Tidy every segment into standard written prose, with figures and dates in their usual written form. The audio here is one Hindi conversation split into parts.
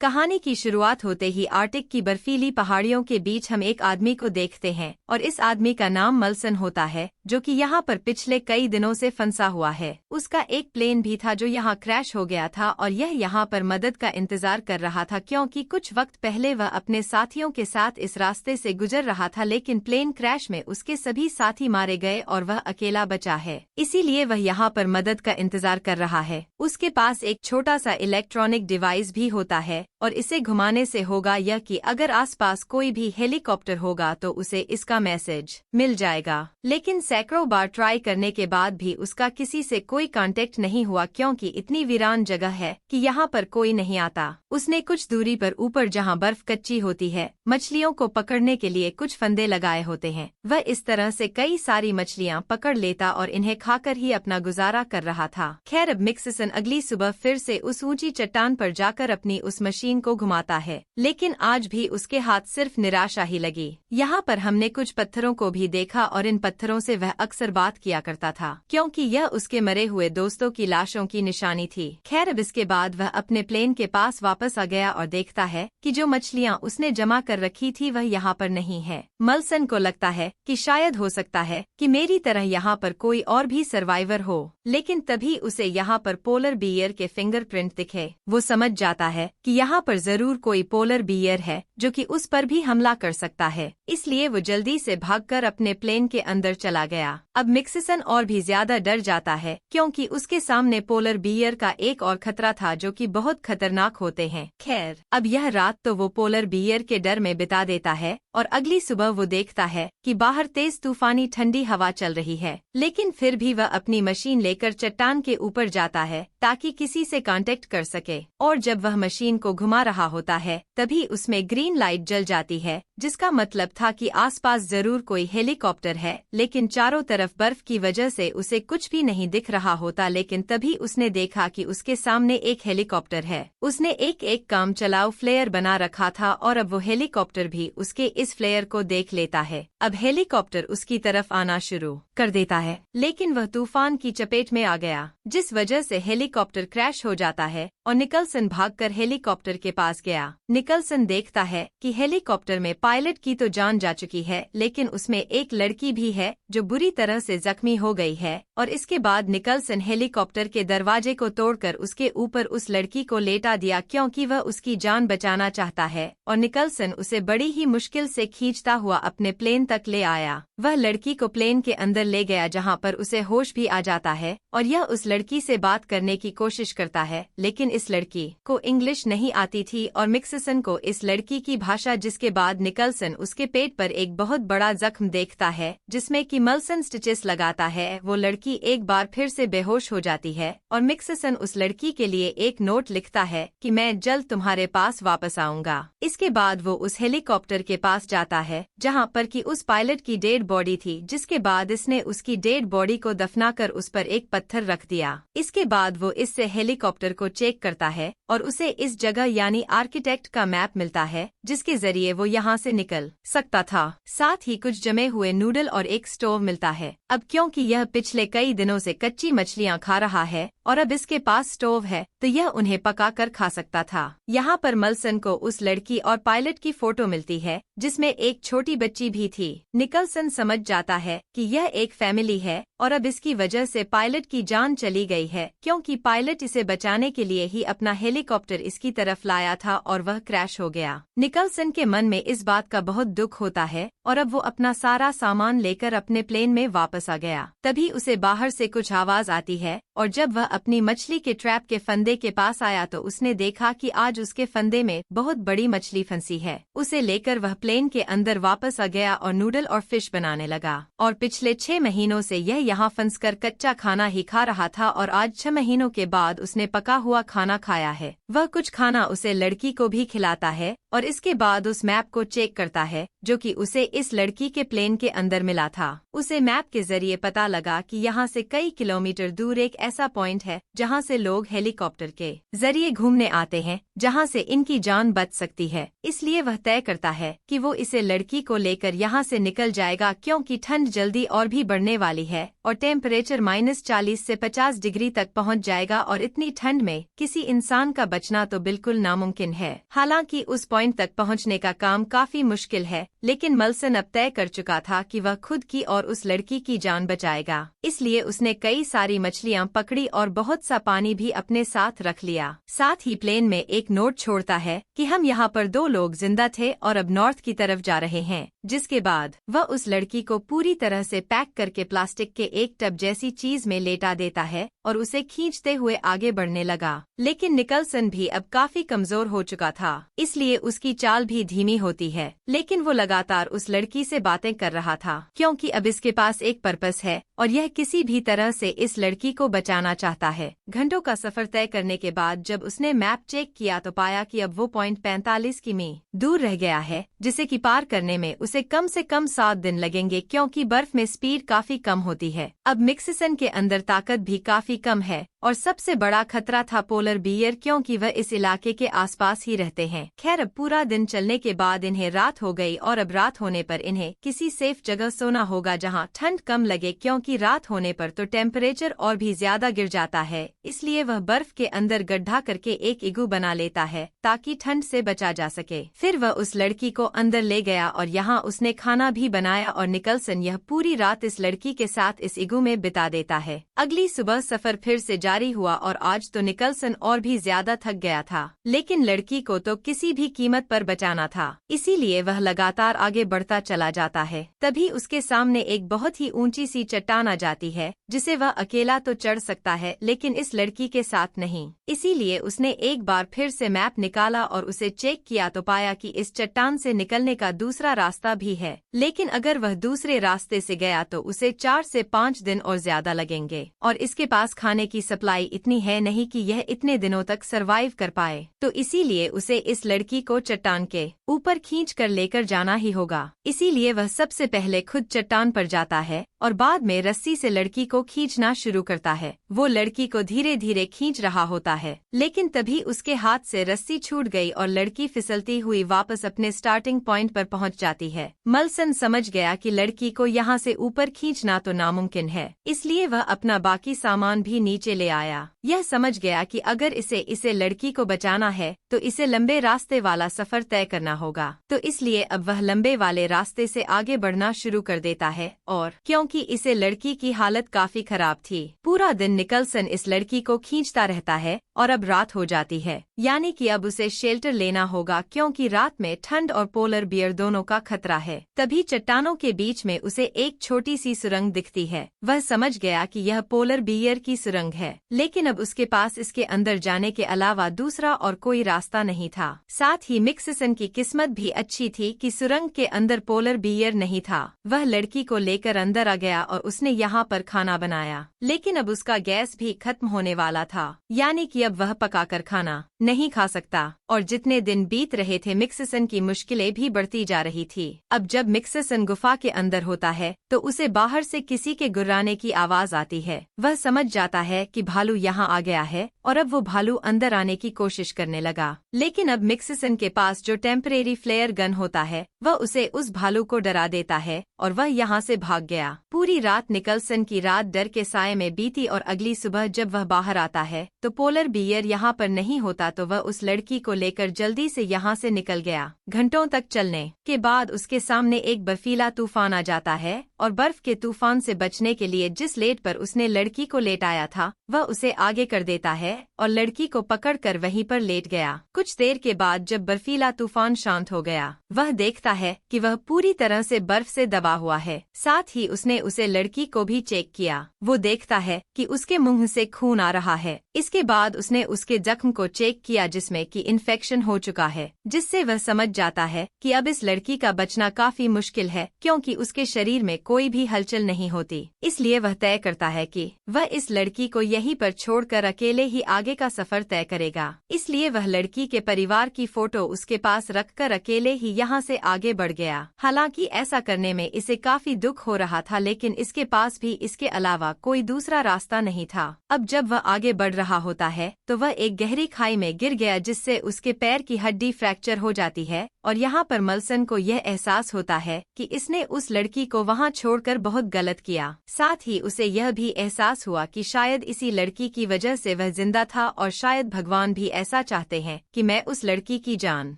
कहानी की शुरुआत होते ही आर्टिक की बर्फीली पहाड़ियों के बीच हम एक आदमी को देखते हैं और इस आदमी का नाम मल्सन होता है, जो कि यहाँ पर पिछले कई दिनों से फंसा हुआ है। उसका एक प्लेन भी था जो यहाँ क्रैश हो गया था और यह यहाँ पर मदद का इंतजार कर रहा था, क्योंकि कुछ वक्त पहले वह अपने साथियों के साथ इस रास्ते से गुजर रहा था, लेकिन प्लेन क्रैश में उसके सभी साथी मारे गए और वह अकेला बचा है। इसीलिए वह यहाँ पर मदद का इंतजार कर रहा है। उसके पास एक छोटा सा इलेक्ट्रॉनिक डिवाइस भी होता है और इसे घुमाने से होगा यह कि अगर आसपास कोई भी हेलीकॉप्टर होगा तो उसे इसका मैसेज मिल जाएगा। लेकिन सैकड़ों बार ट्राई करने के बाद भी उसका किसी से कोई कांटेक्ट नहीं हुआ, क्योंकि इतनी वीरान जगह है कि यहाँ पर कोई नहीं आता। उसने कुछ दूरी पर ऊपर जहाँ बर्फ कच्ची होती है, मछलियों को पकड़ने के लिए कुछ फंदे लगाए होते हैं। वह इस तरह से कई सारी मछलियाँ पकड़ लेता और इन्हें खाकर ही अपना गुजारा कर रहा था। खैर, अब मिक्सिसन अगली सुबह फिर से उस ऊंची चट्टान पर जाकर अपनी उस मशीन को घुमाता है, लेकिन आज भी उसके हाथ सिर्फ निराशा ही लगी। यहाँ पर हमने कुछ पत्थरों को भी देखा और इन पत्थरों से वह अक्सर बात किया करता था, क्योंकि यह उसके मरे हुए दोस्तों की लाशों की निशानी थी। खैर, अब इसके बाद वह अपने प्लेन के पास वापस आ गया और देखता है कि जो मछलियाँ उसने जमा कर रखी थी वह यहाँ पर नहीं है। मल्सन को लगता है कि शायद हो सकता है कि मेरी तरह यहाँ पर कोई और भी सर्वाइवर हो, लेकिन तभी उसे यहाँ पर पोलर बियर के फिंगरप्रिंट दिखे। वो समझ जाता है कि यहाँ पर जरूर कोई पोलर बियर है जो कि उस पर भी हमला कर सकता है, इसलिए वो जल्दी से भागकर अपने प्लेन के अंदर चला गया। अब मिक्सिसन और भी ज्यादा डर जाता है, क्योंकि उसके सामने पोलर बियर का एक और खतरा था जो कि बहुत खतरनाक होते हैं। खैर, अब यह रात तो वो पोलर बियर के डर में बिता देता है और अगली सुबह वो देखता है कि बाहर तेज तूफानी ठंडी हवा चल रही है, लेकिन फिर भी वह अपनी मशीन लेकर चट्टान के ऊपर जाता है ताकि किसी से कांटेक्ट कर सके। और जब वह मशीन को घुमा रहा होता है तभी उसमें ग्रीन लाइट जल जाती है, जिसका मतलब था कि आसपास जरूर कोई हेलीकॉप्टर है, लेकिन चारों तरफ बर्फ की वजह से उसे कुछ भी नहीं दिख रहा होता। लेकिन तभी उसने देखा कि उसके सामने एक हेलीकॉप्टर है। उसने एक एक काम चलाऊ फ्लेयर बना रखा था और अब वो हेलीकॉप्टर भी उसके इस फ्लेयर को देख लेता है। अब हेलीकॉप्टर उसकी तरफ आना शुरू कर देता है, लेकिन वह तूफान की चपेट में आ गया, जिस वजह से हेलीकॉप्टर क्रैश हो जाता है और निकलसन भागकर हेलीकॉप्टर के पास गया। निकलसन देखता है कि हेलीकॉप्टर में पायलट की तो जान जा चुकी है, लेकिन उसमें एक लड़की भी है जो बुरी तरह से जख्मी हो गई है। और इसके बाद निकलसन हेलीकॉप्टर के दरवाजे को तोड़कर उसके ऊपर उस लड़की को लेटा दिया, क्योंकि वह उसकी जान बचाना चाहता है। और निकलसन उसे बड़ी ही मुश्किल से खींचता हुआ अपने प्लेन तक ले आया। वह लड़की को प्लेन के अंदर ले गया, जहाँ पर उसे होश भी आ जाता है और यह उस लड़की से बात करने की कोशिश करता है, लेकिन इस लड़की को इंग्लिश नहीं आती थी और मिक्सिसन को इस लड़की की भाषा। जिसके बाद निकलसन उसके पेट पर एक बहुत बड़ा जख्म देखता है, जिसमें कि मल्सन स्टिचेस लगाता है। वो लड़की एक बार फिर से बेहोश हो जाती है और मिक्सिसन उस लड़की के लिए एक नोट लिखता है कि मैं जल्द तुम्हारे पास वापस आऊंगा। इसके बाद वो उस हेलीकॉप्टर के पास जाता है जहाँ पर कि उस पायलट की डेड बॉडी थी, जिसके बाद इसने उसकी डेड बॉडी को दफनाकर उस पर एक पत्थर रख दिया। इसके बाद वो इससे हेलीकॉप्टर को चेक करता है और उसे इस जगह यानी आर्किटेक्ट का मैप मिलता है, जिसके जरिए वो यहाँ से निकल सकता था। साथ ही कुछ जमे हुए नूडल और एक स्टोव मिलता है। अब क्योंकि यह पिछले कई दिनों से कच्ची मछलियाँ खा रहा है और अब इसके पास स्टोव है, तो यह उन्हें पका कर खा सकता था। यहाँ पर मल्सन को उस लड़की और पायलट की फोटो मिलती है, जिसमें एक छोटी बच्ची भी थी। निकलसन समझ जाता है कि यह एक फैमिली है और अब इसकी वजह से पायलट की जान चली गई है, क्योंकि पायलट इसे बचाने के लिए ही अपना हेलीकॉप्टर इसकी तरफ लाया था और वह क्रैश हो गया। निकलसन के मन में इस बात का बहुत दुख होता है और अब वो अपना सारा सामान लेकर अपने प्लेन में वापस आ गया। तभी उसे बाहर से कुछ आवाज आती है और जब वह अपनी मछली के ट्रैप के फंदे के पास आया तो उसने देखा कि आज उसके फंदे में बहुत बड़ी मछली फंसी है। उसे लेकर वह प्लेन के अंदर वापस आ गया और नूडल और फिश बनाने लगा। और पिछले 6 महीनों से यह यहाँ फंसकर कच्चा खाना ही खा रहा था और आज 6 महीनों के बाद उसने पका हुआ खाना खाया है। वह कुछ खाना उसे लड़की को भी खिलाता है और इसके बाद उस मैप को चेक करता है जो कि उसे इस लड़की के प्लेन के अंदर मिला था। उसे मैप के जरिए पता लगा कि यहाँ से कई किलोमीटर दूर एक ऐसा पॉइंट है जहाँ से लोग हेलीकॉप्टर के जरिए घूमने आते हैं, जहाँ से इनकी जान बच सकती है। इसलिए वह तय करता है कि वो इसे लड़की को लेकर यहाँ से निकल जाएगा, क्योंकि ठंड जल्दी और भी बढ़ने वाली है और टेम्परेचर -40 से 50 डिग्री तक पहुँच जाएगा और इतनी ठंड में किसी इंसान का बचना तो बिल्कुल नामुमकिन है। हालांकि उस पॉइंट तक पहुँचने का काम काफी मुश्किल है, लेकिन मल्सन अब तय कर चुका था कि वह खुद की और उस लड़की की जान बचाएगा। इसलिए उसने कई सारी मछलियाँ पकड़ी और बहुत सा पानी भी अपने साथ रख लिया। साथ ही प्लेन में एक नोट छोड़ता है कि हम यहाँ पर 2 लोग जिंदा थे और अब नॉर्थ की तरफ जा रहे हैं। जिसके बाद वह उस लड़की को पूरी तरह से पैक करके प्लास्टिक के एक टब जैसी चीज में लेटा देता है और उसे खींचते हुए आगे बढ़ने लगा। लेकिन निकलसन भी अब काफी कमजोर हो चुका था, इसलिए उसकी चाल भी धीमी होती है। लेकिन वो लगातार उस लड़की से बातें कर रहा था, क्योंकि अब इसके पास एक पर्पस है और यह किसी भी तरह से इस लड़की को बचाना चाहता है। घंटों का सफर तय करने के बाद जब उसने मैप चेक किया तो पाया कि अब वो पॉइंट 45 किमी दूर रह गया है, जिसे कि पार करने में उसे कम से कम 7 दिन लगेंगे, क्योंकि बर्फ में स्पीड काफी कम होती है। अब मिक्सिसन के अंदर ताकत भी काफी कम है और सबसे बड़ा खतरा था पोलर बियर, क्योंकि वह इस इलाके के आसपास ही रहते हैं। खैर, अब पूरा दिन चलने के बाद इन्हें रात हो गई और अब रात होने पर इन्हें किसी सेफ जगह सोना होगा जहां ठंड कम लगे, क्योंकि रात होने पर तो टेम्परेचर और भी ज्यादा गिर जाता है। इसलिए वह बर्फ के अंदर गड्ढा करके एक इगू बना लेता है ताकि ठंड से बचा जा सके। फिर वह उस लड़की को अंदर ले गया और यहाँ उसने खाना भी बनाया और निकलसन यह पूरी रात इस लड़की के साथ इस इगू में बिता देता है। अगली सुबह सफर फिर से जारी हुआ और आज तो निकलसन और भी ज्यादा थक गया था, लेकिन लड़की को तो किसी भी कीमत पर बचाना था, इसीलिए वह लगातार आगे बढ़ता चला जाता है। तभी उसके सामने एक बहुत ही ऊंची सी चट्टान आ जाती है, जिसे वह अकेला तो चढ़ सकता है लेकिन इस लड़की के साथ नहीं। इसीलिए उसने एक बार फिर से मैप निकाला और उसे चेक किया तो पाया कि इस चट्टान से निकलने का दूसरा रास्ता भी है, लेकिन अगर वह दूसरे रास्ते से गया तो उसे 4 से 5 दिन और ज्यादा लगेंगे और इसके पास खाने की सप्लाई इतनी है नहीं कि यह इतने दिनों तक सरवाइव कर पाए। तो इसीलिए उसे इस लड़की को चट्टान के ऊपर खींच कर लेकर जाना ही होगा। इसीलिए वह सबसे पहले खुद चट्टान पर जाता है और बाद में रस्सी से लड़की को खींचना शुरू करता है। वो लड़की को धीरे धीरे खींच रहा होता है, लेकिन तभी उसके हाथ से रस्सी छूट गई और लड़की फिसलती हुई वापस अपने स्टार्टिंग पॉइंट पर पहुंच जाती है। मल्सन समझ गया कि लड़की को यहाँ से ऊपर खींचना तो नामुमकिन है, इसलिए वह अपना बाकी सामान भी नीचे ले आया। यह समझ गया कि अगर इसे लड़की को बचाना है तो इसे लंबे रास्ते वाला सफर तय करना होगा। तो इसलिए अब वह लंबे वाले रास्ते से आगे बढ़ना शुरू कर देता है और क्योंकि इसे लड़की की हालत काफी खराब थी, पूरा दिन निकलसन इस लड़की को खींचता रहता है और अब रात हो जाती है, यानी कि अब उसे शेल्टर लेना होगा, क्योंकि रात में ठंड और पोलर बियर दोनों का खतरा है। तभी चट्टानों के बीच में उसे एक छोटी सी सुरंग दिखती है। वह समझ गया कि यह पोलर बियर की सुरंग है, लेकिन अब उसके पास इसके अंदर जाने के अलावा दूसरा और कोई रास्ता नहीं था। साथ ही मिक्सिसन की किस्मत भी अच्छी थी कि सुरंग के अंदर पोलर बियर नहीं था। वह लड़की को लेकर अंदर आ गया और उसने यहाँ पर खाना बनाया, लेकिन अब उसका गैस भी खत्म होने वाला था, यानी कि अब वह पकाकर खाना नहीं खा सकता। और जितने दिन बीत रहे थे मिक्सिसन की मुश्किलें भी बढ़ती जा रही थी। अब जब मिक्सिसन गुफा के अंदर होता है तो उसे बाहर से किसी के गुर्राने की आवाज आती है। वह समझ जाता है कि भालू यहाँ आ गया है और अब वो भालू अंदर आने की कोशिश करने लगा, लेकिन अब मिक्सिसन के पास जो टेम्परेरी फ्लेयर गन होता है वह उसे उस भालू को डरा देता है और वह यहाँ से भाग गया। पूरी रात निकलसन की रात डर के साए में बीती और अगली सुबह जब वह बाहर आता है तो पोलर बियर यहाँ पर नहीं होता, तो वह उस लड़की को लेकर जल्दी से यहाँ से निकल गया। घंटों तक चलने के बाद उसके सामने एक बर्फीला तूफान आ जाता है और बर्फ के तूफान से बचने के लिए जिस लेट पर उसने लड़की को लेटाया था वह उसे आगे कर देता है और लड़की को पकड़कर वहीं पर लेट गया। कुछ देर के बाद जब बर्फीला तूफान शांत हो गया, वह देखता है कि वह पूरी तरह से बर्फ से दबा हुआ है। साथ ही उसने उसे लड़की को भी चेक किया। वो देखता है कि उसके मुंह से खून आ रहा है। इसके बाद उसने उसके जख्म को चेक किया जिसमें कि इन्फेक्शन हो चुका है, जिससे वह समझ जाता है कि अब इस लड़की का बचना काफी मुश्किल है, क्योंकि उसके शरीर में कोई भी हलचल नहीं होती। इसलिए वह तय करता है कि वह इस लड़की को यहीं पर छोड़कर अकेले ही आगे आगे का सफर तय करेगा। इसलिए वह लड़की के परिवार की फोटो उसके पास रखकर अकेले ही यहाँ से आगे बढ़ गया। हालांकि ऐसा करने में इसे काफी दुख हो रहा था, लेकिन इसके पास भी इसके अलावा कोई दूसरा रास्ता नहीं था। अब जब वह आगे बढ़ रहा होता है तो वह एक गहरी खाई में गिर गया, जिससे उसके पैर की हड्डी फ्रैक्चर हो जाती है। और यहाँ पर मल्सन को यह एहसास होता है कि इसने उस लड़की को वहाँ छोड़कर बहुत गलत किया। साथ ही उसे यह भी एहसास हुआ कि शायद इसी लड़की की वजह से वह जिंदा था और शायद भगवान भी ऐसा चाहते हैं कि मैं उस लड़की की जान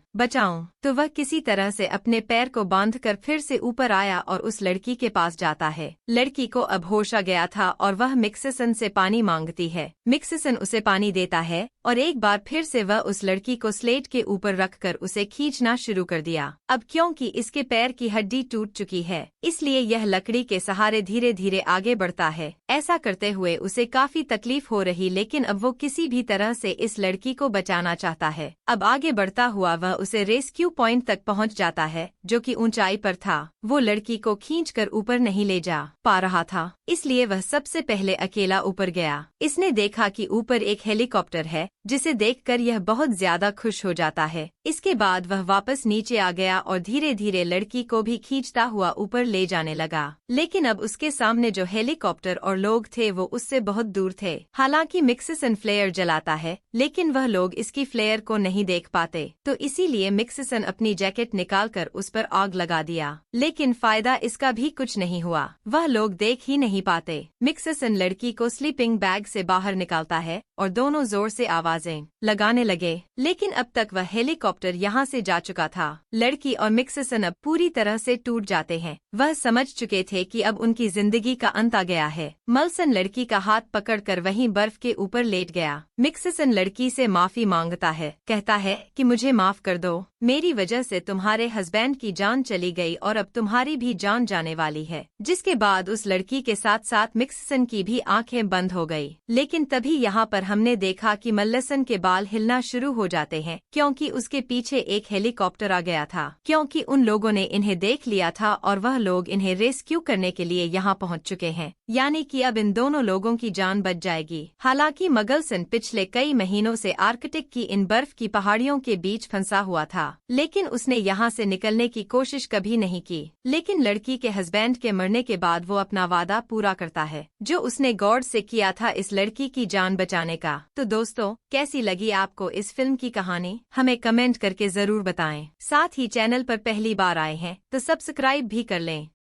बचाऊं। तो वह किसी तरह से अपने पैर को बांधकर फिर से ऊपर आया और उस लड़की के पास जाता है। लड़की को अब होश आ गया था और वह मिक्सिसन से पानी मांगती है। मिक्सिसन उसे पानी देता है और एक बार फिर से वह उस लड़की को स्लेट के ऊपर रखकर उसे खींचना शुरू कर दिया। अब क्योंकि इसके पैर की हड्डी टूट चुकी है, इसलिए यह लकड़ी के सहारे धीरे धीरे आगे बढ़ता है। ऐसा करते हुए उसे काफी तकलीफ हो रही, लेकिन अब वो किसी भी तरह से इस लड़की को बचाना चाहता है। अब आगे बढ़ता हुआ वह उसे रेस्क्यू पॉइंट तक पहुंच जाता है, जो कि ऊंचाई पर था। वो लड़की को खींचकर ऊपर नहीं ले जा पा रहा था, इसलिए वह सबसे पहले अकेला ऊपर गया। इसने देखा कि ऊपर एक हेलीकॉप्टर है, जिसे देखकर यह बहुत ज्यादा खुश हो जाता है। इसके बाद वह वापस नीचे आ गया और धीरे धीरे लड़की को भी खींचता हुआ ऊपर ले जाने लगा। लेकिन अब उसके सामने जो हेलीकॉप्टर और लोग थे वो उससे बहुत दूर थे। हालांकि मिक्सिसन फ्लेयर जलाता है, लेकिन वह लोग इसकी फ्लेयर को नहीं देख पाते, तो इसीलिए मिक्सिसन अपनी जैकेट निकालकर उस पर आग लगा दिया। लेकिन फायदा इसका भी कुछ नहीं हुआ, वह लोग देख ही नहीं पाते। मिक्सिसन लड़की को स्लीपिंग बैग से बाहर निकालता है और दोनों जोर से आवाजें लगाने लगे, लेकिन अब तक वह हेलीकॉप्टर यहाँ से जा चुका था। लड़की और मिक्सिसन अब पूरी तरह से टूट जाते हैं। वह समझ चुके थे कि अब उनकी जिंदगी का अंत आ गया है। मल्सन लड़की का हाथ पकड़कर वहीं बर्फ के ऊपर लेट गया। मिक्सिसन लड़की से माफी मांगता है, कहता है कि मुझे माफ कर दो, मेरी वजह से तुम्हारे हस्बैंड की जान चली गई और अब तुम्हारी भी जान जाने वाली है। जिसके बाद उस लड़की के साथ साथ मिक्सिसन की भी आंखें बंद हो गई। लेकिन तभी यहाँ पर हमने देखा कि मल्सन के बाल हिलना शुरू हो जाते हैं, क्योंकि उसके पीछे एक हेलीकॉप्टर आ गया था। क्योंकि उन लोगों ने इन्हें देख लिया था और वह लोग इन्हें रेस्क्यू करने के लिए यहाँ पहुँच चुके हैं, यानी कि अब इन दोनों लोगों की जान बच जाएगी। हालांकि मगलसन पिछले कई महीनों से आर्कटिक की इन बर्फ की पहाड़ियों के बीच फंसा हुआ था, लेकिन उसने यहाँ से निकलने की कोशिश कभी नहीं की। लेकिन लड़की के हस्बैंड के मरने के बाद वो अपना वादा पूरा करता है, जो उसने गॉड से किया था इस लड़की की जान बचाने का। तो दोस्तों, कैसी लगी आपको इस फिल्म की कहानी, हमें कमेंट करके जरूर बताएं। साथ ही चैनल पर पहली बार आए हैं तो सब्सक्राइब भी कर लें।